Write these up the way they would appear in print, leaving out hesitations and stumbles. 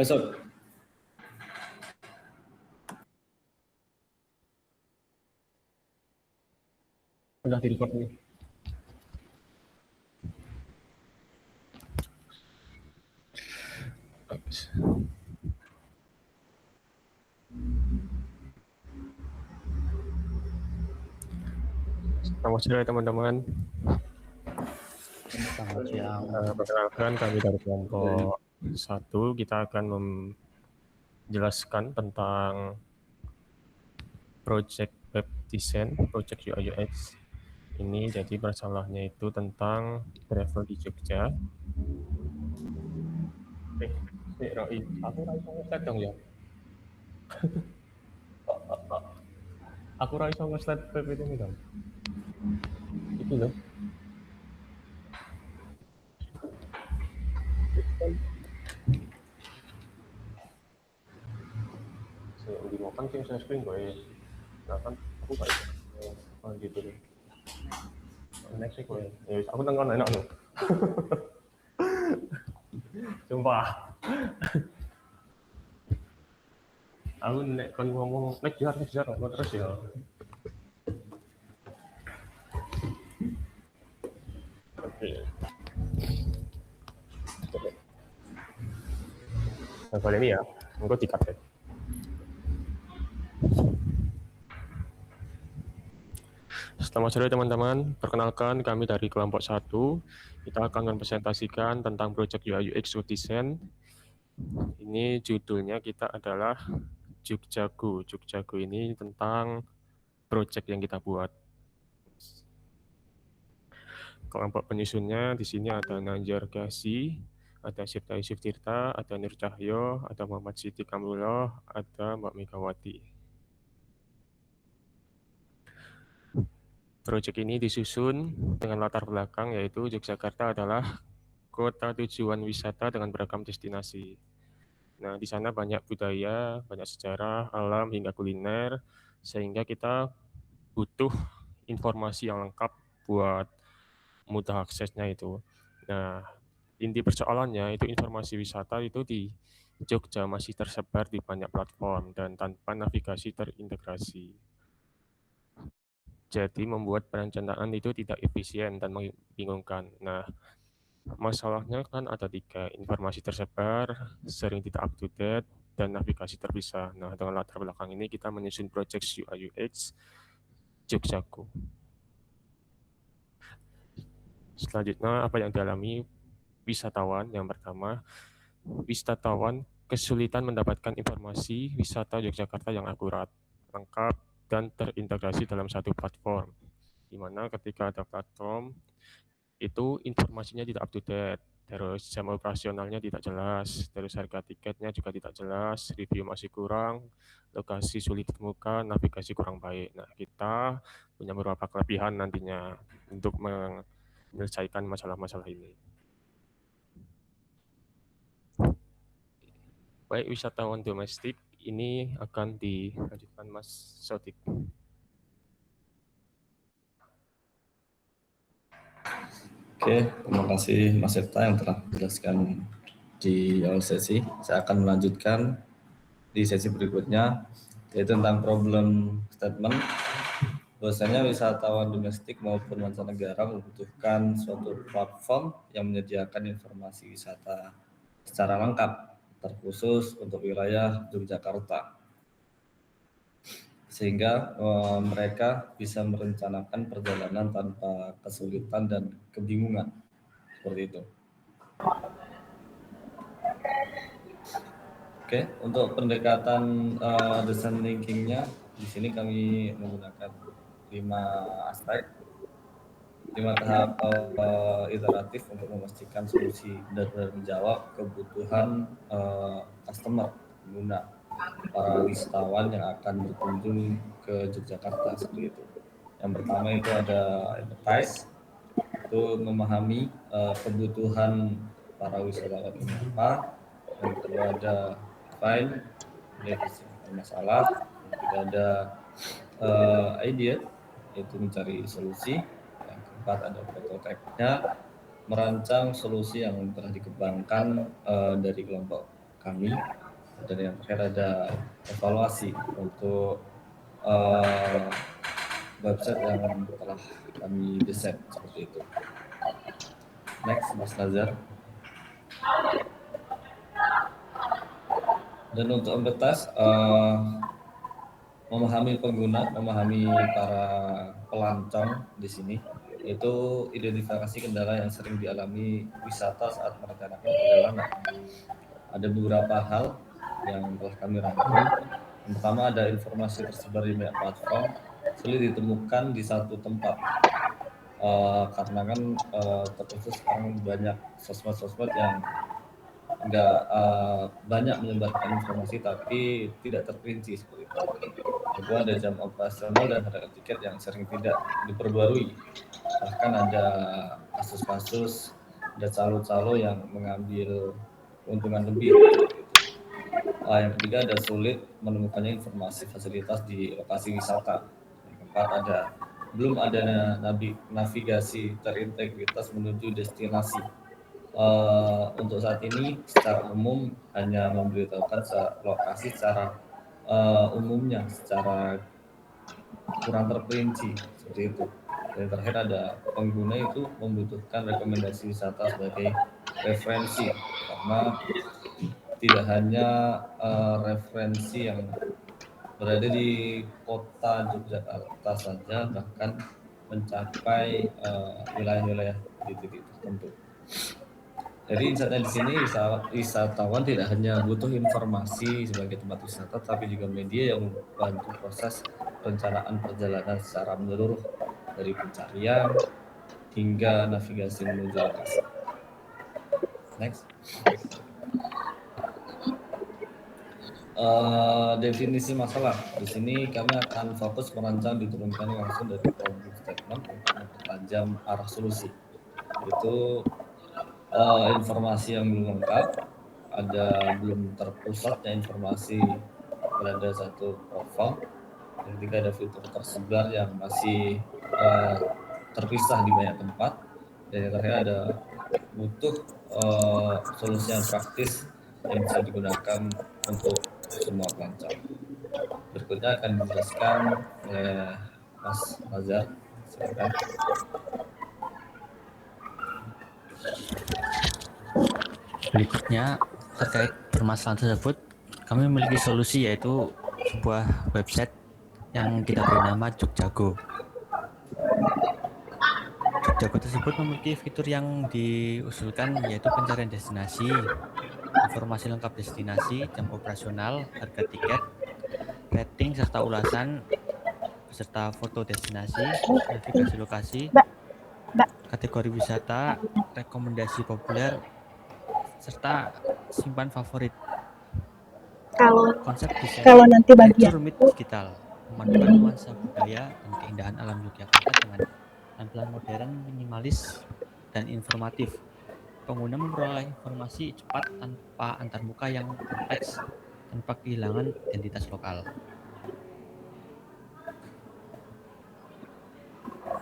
Sob. Udah di-record nih. Selamat sore teman-teman. Selamat siang. Perkenalkan kami dari kelompok 1. Kita akan menjelaskan tentang project web design, project UI UX. Ini jadi masalahnya itu tentang travel di Jogja. Aku rasa nge-slide dong ya. Aku rasa nge-slide web itu dong. Itu loh. Di makan sih saya screen gue. Nah kan aku gak bisa gitu deh. Next sih gue. Ya aku tengok enak loh. Sumpah. Aku nek kon ngomong ngejar terus ya. Oke. Nah, kali ini ya, engko dikat ya. Selamat sore teman-teman, perkenalkan kami dari kelompok 1. Kita akan mempresentasikan tentang project UI UX Design. Ini judulnya kita adalah Jogjago. Jogjago ini tentang project yang kita buat. Kelompok penyusunnya di sini ada Nanjar Gasi, ada Sifta Yusuf Tirta, ada Nur Cahyo, ada Muhammad Siti Kamrullah, ada Mbak Megawati. Proyek ini disusun dengan latar belakang yaitu Yogyakarta adalah kota tujuan wisata dengan beragam destinasi. Nah, di sana banyak budaya, banyak sejarah, alam, hingga kuliner, sehingga kita butuh informasi yang lengkap buat mudah aksesnya itu. Nah, inti persoalannya itu informasi wisata itu di Jogja masih tersebar di banyak platform dan tanpa navigasi terintegrasi. Jadi membuat perencanaan itu tidak efisien dan membingungkan. Nah, masalahnya kan ada 3, informasi tersebar, sering tidak up to date, dan navigasi terpisah. Nah, dengan latar belakang ini kita menyusun project UI UX Jogjago. Selanjutnya, apa yang dialami wisatawan? Yang pertama, wisatawan kesulitan mendapatkan informasi wisata Yogyakarta yang akurat, lengkap, dan terintegrasi dalam satu platform. Di mana ketika ada platform, itu informasinya tidak up to date, terus jam operasionalnya tidak jelas, terus harga tiketnya juga tidak jelas, review masih kurang, lokasi sulit ditemukan, navigasi kurang baik. Nah, kita punya beberapa kelebihan nantinya untuk menyelesaikan masalah-masalah ini. Baik wisatawan domestik, ini akan dilanjutkan Mas Sodik. Oke, terima kasih Mas Sefta yang telah menjelaskan di awal sesi. Saya akan melanjutkan di sesi berikutnya, yaitu tentang problem statement. Bahwasanya wisatawan domestik maupun mancanegara membutuhkan suatu platform yang menyediakan informasi wisata secara lengkap, terkhusus untuk wilayah Yogyakarta, sehingga mereka bisa merencanakan perjalanan tanpa kesulitan dan kebingungan, seperti itu. Oke, untuk pendekatan design thinkingnya, di sini kami menggunakan 5 aspek, 5 tahap iteratif untuk memastikan solusi benar-benar menjawab kebutuhan customer, pengguna, para wisatawan yang akan berkunjung ke Yogyakarta, seperti itu. Yang pertama itu ada empathize, itu memahami kebutuhan para wisatawan ini apa. Yang kedua ada define, mendefinisikan masalah. Yang ketiga ada idea, yaitu mencari solusi. Yang keempat ada prototipe-nya, merancang solusi yang telah dikembangkan dari kelompok kami, dan yang terakhir ada evaluasi untuk uh, website yang telah kami desain seperti itu. Next, Mas Nazar. Dan untuk embedtas, memahami pengguna, memahami para pelancong di sini, itu identifikasi kendala yang sering dialami wisata saat merencanakan perjalanan. Ada beberapa hal yang telah kami rangkum. Yang pertama, ada informasi tersebar di banyak platform, sulit ditemukan di satu tempat. Karena kan terkhusus sekarang banyak sosmed-sosmed yang nggak banyak menyebarkan informasi tapi tidak terperinci seperti itu. Kedua, ada jam operasional dan harga tiket yang sering tidak diperbarui. Bahkan ada kasus-kasus, ada calo-calo yang mengambil keuntungan lebih. Yang ketiga, ada sulit menemukannya informasi fasilitas di lokasi wisata. Yang keempat, belum ada navigasi terintegritas menuju destinasi. Untuk saat ini secara umum hanya memberitahukan lokasi secara umumnya, secara kurang terperinci seperti itu. Dan terakhir, ada pengguna itu membutuhkan rekomendasi wisata sebagai referensi, karena tidak hanya referensi yang berada di kota Yogyakarta saja, bahkan mencapai wilayah-wilayah di titik tertentu. Jadi insight-nya di sini, wisatawan tidak hanya butuh informasi sebagai tempat wisata, tapi juga media yang membantu proses perencanaan perjalanan secara menyeluruh, dari pencarian hingga navigasi menuju lokasi. Next. Definisi masalah. Di sini kami akan fokus merancang diturunkannya langsung dari problem statement untuk mempertajam arah solusi. Itu informasi yang belum lengkap, belum terpusatnya informasi pada satu platform. Yang ketiga, ada fitur tersebar yang masih terpisah di banyak tempat. Dan yang terakhir, ada butuh solusi yang praktis yang bisa digunakan untuk semua pelancong. Berikutnya akan dijelaskan oleh Mas Nazar. Silakan. Berikutnya, terkait permasalahan tersebut, kami memiliki solusi, yaitu sebuah website yang kita beri nama Jogjago. Jogjago tersebut memiliki fitur yang diusulkan, yaitu pencarian destinasi, informasi lengkap destinasi, jam operasional, harga tiket, rating serta ulasan, beserta foto destinasi, navigasi lokasi, kategori wisata, rekomendasi populer, serta simpan favorit. Konsep desain nanti bagian rumit digital, memadukan nuansa budaya dan keindahan alam Yogyakarta dengan tampilan modern, minimalis, dan informatif. Pengguna memperoleh informasi cepat tanpa antarmuka yang kompleks, tanpa kehilangan identitas lokal.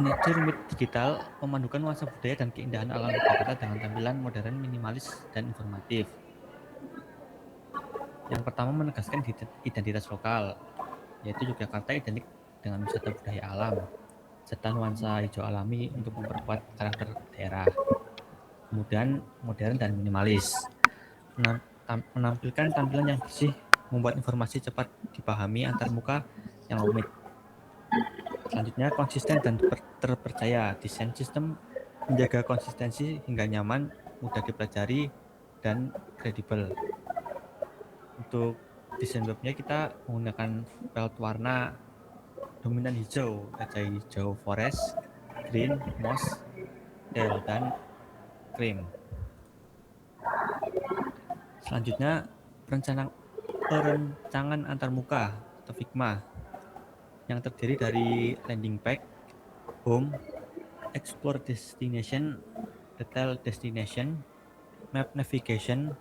Nature Meet Digital memadukan nuansa budaya dan keindahan alam Yogyakarta dengan tampilan modern, minimalis, dan informatif. Yang pertama, menegaskan identitas lokal, yaitu Yogyakarta identik dengan wisata budaya alam, serta nuansa hijau alami untuk memperkuat karakter daerah. Kemudian, modern dan minimalis, menampilkan tampilan yang bersih, membuat informasi cepat dipahami antarmuka yang rumit. Selanjutnya, konsisten dan terpercaya. Desain sistem menjaga konsistensi hingga nyaman, mudah dipelajari, dan kredibel. Untuk desain webnya, kita menggunakan palette warna dominan hijau, ada hijau forest, green, moss, teal, dan cream. Selanjutnya, perencanaan antarmuka atau Figma, yang terdiri dari landing page, home, explore destination, detail destination, map navigation,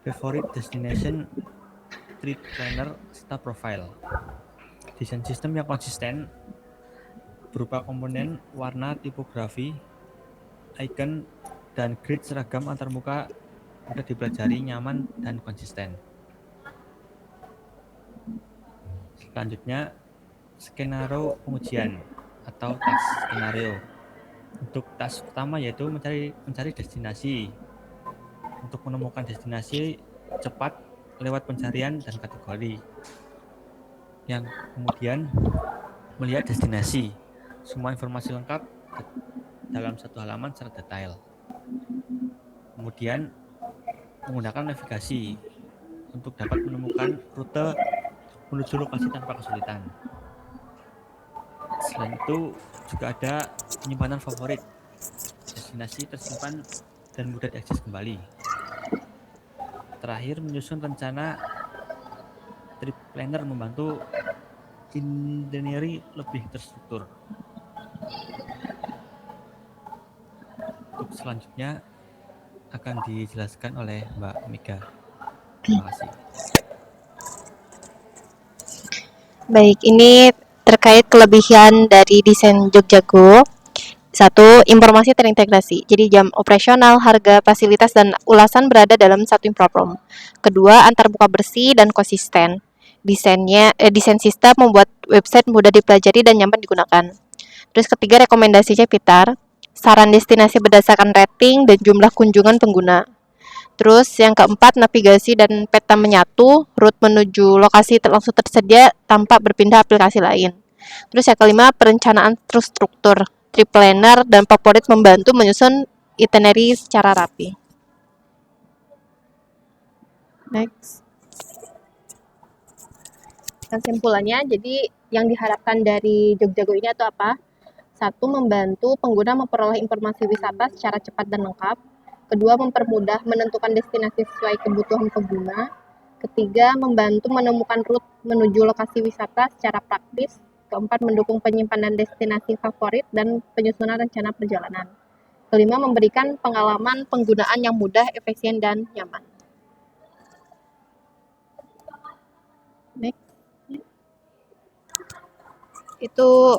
favorite destination, trip planner, serta profile. Desain sistem yang konsisten berupa komponen, warna, tipografi, icon, dan grid seragam antarmuka mudah dipelajari, nyaman, dan konsisten. Selanjutnya, skenario pengujian atau task skenario. Untuk task pertama yaitu mencari destinasi. Untuk menemukan destinasi cepat lewat pencarian dan kategori. Yang kemudian melihat destinasi. Semua informasi lengkap dalam satu halaman secara detail. Kemudian menggunakan navigasi untuk dapat menemukan rute menuju lokasi tanpa kesulitan. Selain itu juga ada penyimpanan favorit. Destinasi tersimpan dan mudah diakses kembali. Terakhir, menyusun rencana trip planner membantu itinerary lebih terstruktur. Untuk selanjutnya akan dijelaskan oleh Mbak Mega. Terima kasih. Baik, ini terkait kelebihan dari desain Jogjago. 1. Informasi terintegrasi. Jadi jam operasional, harga, fasilitas, dan ulasan berada dalam satu platform. Kedua, antarmuka bersih dan konsisten. Desain sistem membuat website mudah dipelajari dan nyaman digunakan. Terus ketiga, rekomendasinya pintar. Saran destinasi berdasarkan rating dan jumlah kunjungan pengguna. Terus yang keempat, navigasi dan peta menyatu, route menuju lokasi langsung tersedia tanpa berpindah aplikasi lain. Terus yang kelima, perencanaan terstruktur, trip planner dan favorit membantu menyusun itinerary secara rapi. Next. Kesimpulannya, jadi yang diharapkan dari Jogjago ini atau apa? 1. Membantu pengguna memperoleh informasi wisata secara cepat dan lengkap. Kedua, mempermudah menentukan destinasi sesuai kebutuhan pengguna. Ketiga, membantu menemukan rute menuju lokasi wisata secara praktis. Keempat, mendukung penyimpanan destinasi favorit dan penyusunan rencana perjalanan. Kelima, memberikan pengalaman penggunaan yang mudah, efisien, dan nyaman. Next. Itu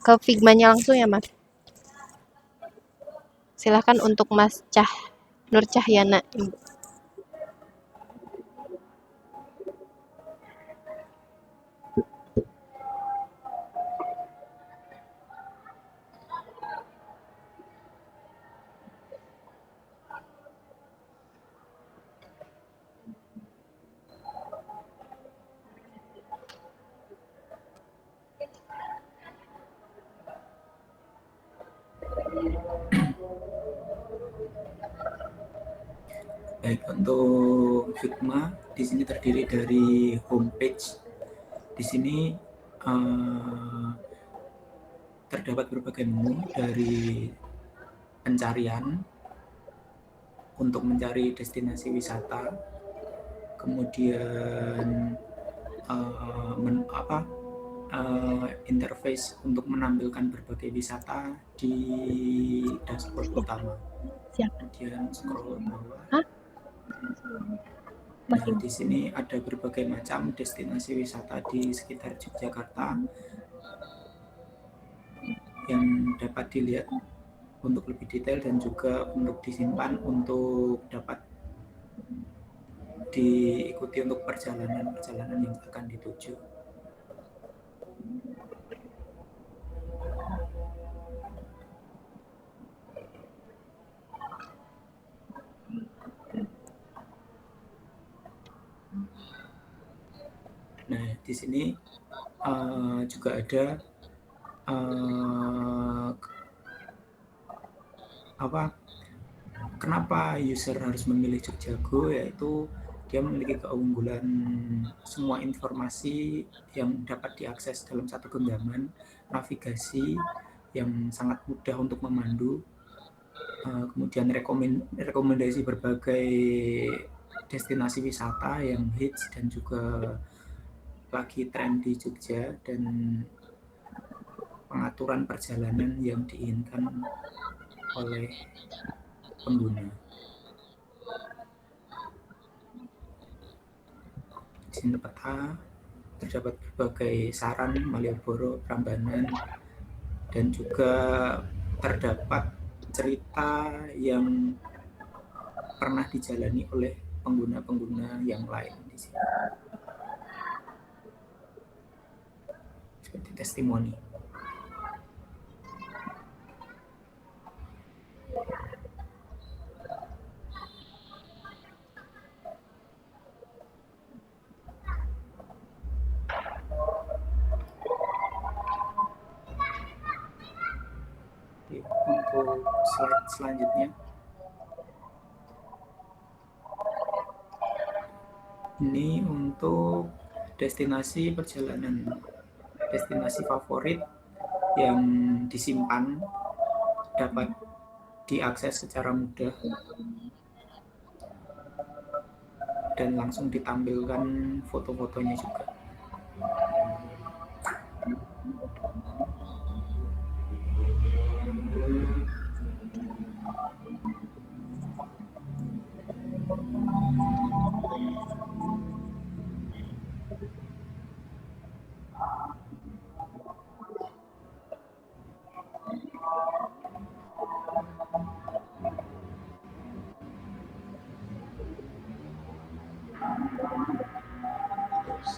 ke Figma-nya langsung ya, Mas. Silahkan untuk Mas Nur Cahyana. Baik, untuk Figma di sini terdiri dari homepage. Di sini terdapat berbagai menu dari pencarian untuk mencari destinasi wisata, kemudian interface untuk menampilkan berbagai wisata di dashboard utama. Kemudian scroll bawah. Nah, di sini ada berbagai macam destinasi wisata di sekitar Yogyakarta yang dapat dilihat untuk lebih detail dan juga untuk disimpan untuk dapat diikuti untuk perjalanan yang akan dituju. Nah, di sini juga ada kenapa user harus memilih Jogjago, yaitu dia memiliki keunggulan semua informasi yang dapat diakses dalam satu genggaman, navigasi yang sangat mudah untuk memandu, kemudian rekomendasi berbagai destinasi wisata yang hits dan juga lagi tren di Jogja, dan pengaturan perjalanan yang diinginkan oleh pengguna. Di sini peta terdapat berbagai saran Malioboro, Prambanan, dan juga terdapat cerita yang pernah dijalani oleh pengguna-pengguna yang lain di sini. Seperti testimoni. Oke, untuk slide selanjutnya. Ini untuk destinasi perjalanan, destinasi favorit yang disimpan, dapat diakses secara mudah, dan langsung ditampilkan foto-fotonya juga.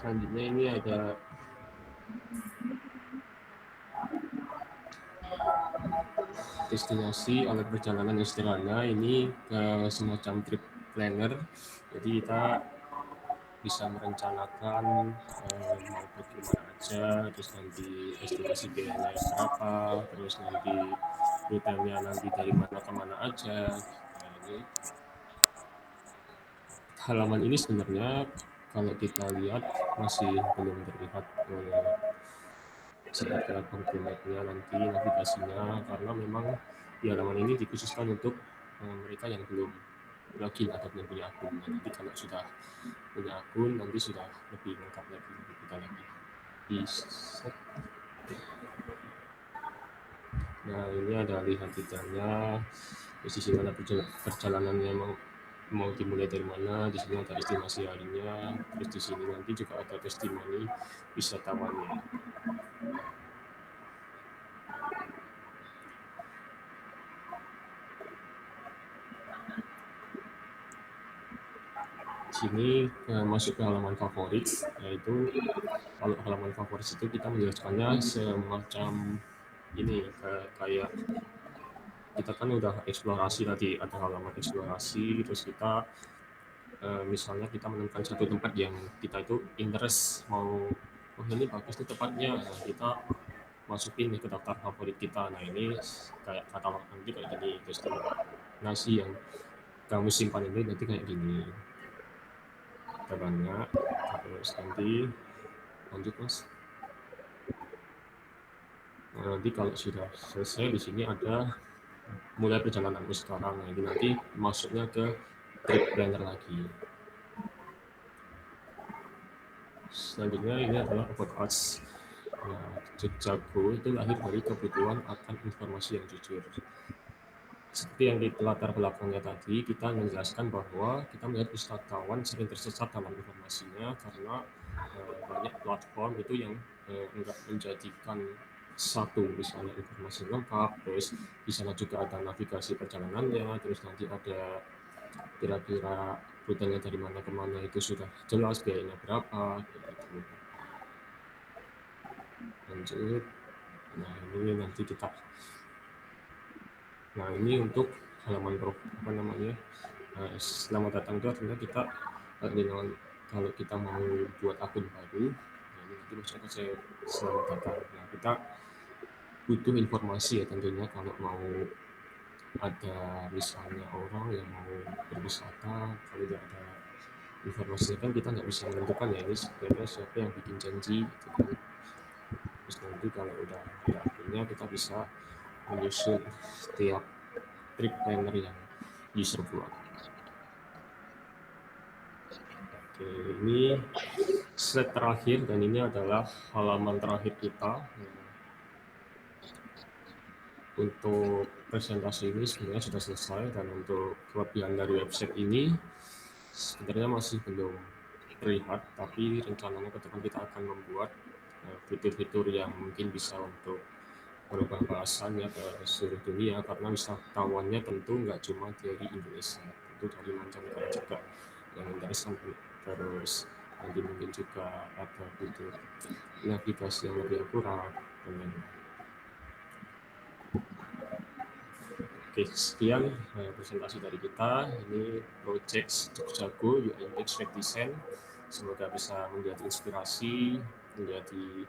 Selanjutnya ini ada destinasi alat perjalanan yang sederhana. Ini semacam trip planner. Jadi kita bisa merencanakan mau pergi mana aja, terus nanti estimasi biayanya berapa, terus nanti rutenya nanti dari mana ke mana aja. Nah, ini halaman ini sebenarnya kalau kita lihat masih belum terlihat seperti apa Google Map-nya nanti navigasinya, karena memang di halaman ini dikhususkan untuk mereka yang belum login atau belum punya akun. Nah, nanti kalau sudah punya akun nanti sudah lebih lengkap lagi, lebih mudah lagi. Nah, ini ada lihat detailnya, di sini ada perjalanannya mau dimulai dari mana, di sini ada estimasi harinya, terus di sini nanti juga ada testimoni wisatawannya. Sini masuk ke halaman favorit, yaitu kalau halaman favorit itu kita menjelaskannya semacam ini, kayak kita kan udah eksplorasi tadi, ada halaman eksplorasi, terus kita misalnya kita menemukan satu tempat yang kita itu interest, mau oh ini bagus nih tempatnya, nah kita masukin ke daftar favorit kita. Nah ini kayak katalog nanti kayak gini, terus nasi yang kamu simpan ini nanti kayak gini, kita banyak, terus nanti lanjut mas. Nah, nanti kalau sudah selesai di sini ada mulai perjalananmu sekarang. Nah, ini nanti masuknya ke trip planner lagi. Selanjutnya ini adalah about us. Nah, Jogjago itu lahir dari kebutuhan akan informasi yang jujur. Seperti yang di latar belakangnya tadi, kita menjelaskan bahwa kita melihat wisatawan sering tersesat dalam informasinya karena banyak platform itu yang enggak menjadikan satu misalnya informasi lengkap, terus di sana juga ada navigasi perjalanannya, terus nanti ada kira-kira rutenya dari mana ke mana itu sudah jelas, biayanya berapa, gitu. Lanjut. Nah ini nanti kita, nah ini untuk halaman apa namanya, selamat datang itu artinya kita dengan kalau kita mau buat akun baru, nah ini nanti maksudnya saya selamat datang. Nah kita butuh informasi ya tentunya, kalau mau ada misalnya orang yang mau berwisata, kalau tidak ada informasi kan kita nggak bisa menentukan ya ini sebenarnya siapa yang bikin janji gitu kan. Terus nanti kalau udah ada akunnya kita bisa menyusun setiap trip planner yang user buat. Oke, ini slide terakhir dan ini adalah halaman terakhir kita. Untuk presentasi ini sebenarnya sudah selesai, dan untuk kelebihan dari website ini sebenarnya masih belum terlihat, tapi rencananya ke depan kita akan membuat fitur-fitur yang mungkin bisa untuk merubah bahasannya ke seluruh dunia, karena wisatawannya tentu nggak cuma dari Indonesia. itu dari mancanegara juga yang interesan. Terus nanti mungkin juga ada fitur navigasi yang lebih akurat dan lain-lain. Oke, sekian presentasi dari kita. Ini project Jogjago UI/UX Web Design. Semoga bisa menjadi inspirasi, menjadi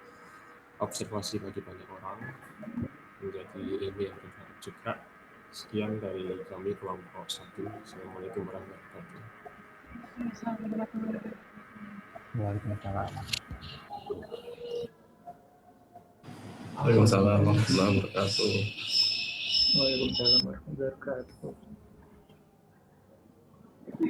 observasi bagi banyak orang, menjadi ilmu yang berharga juga. Sekian dari kami kelompok 1. Assalamualaikum warahmatullahi wabarakatuh. Waalaikumsalam. Waalaikumsalam warahmatullahi wabarakatuh. Waalaikumsalam warahmatullahi wabarakatuh.